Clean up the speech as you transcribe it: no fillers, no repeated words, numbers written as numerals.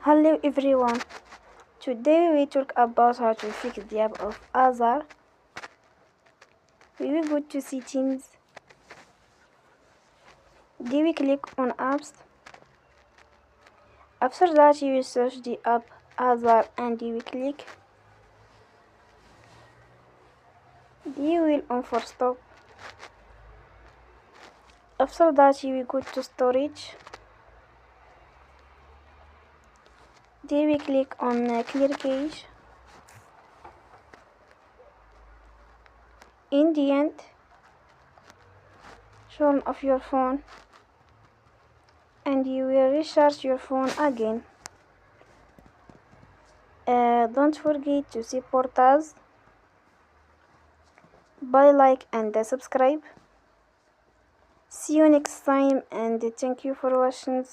Hello everyone. Today we talk about how to fix the app of Azar. We will go to settings. Then we click on apps. After that you will search the app Azar and you will click. Then you will on for stop. After that you will go to storage. Then we click on clear cache. In the end, turn off your phone and you will recharge your phone again. Don't forget to support us by like and subscribe. See you next time and thank you for watching.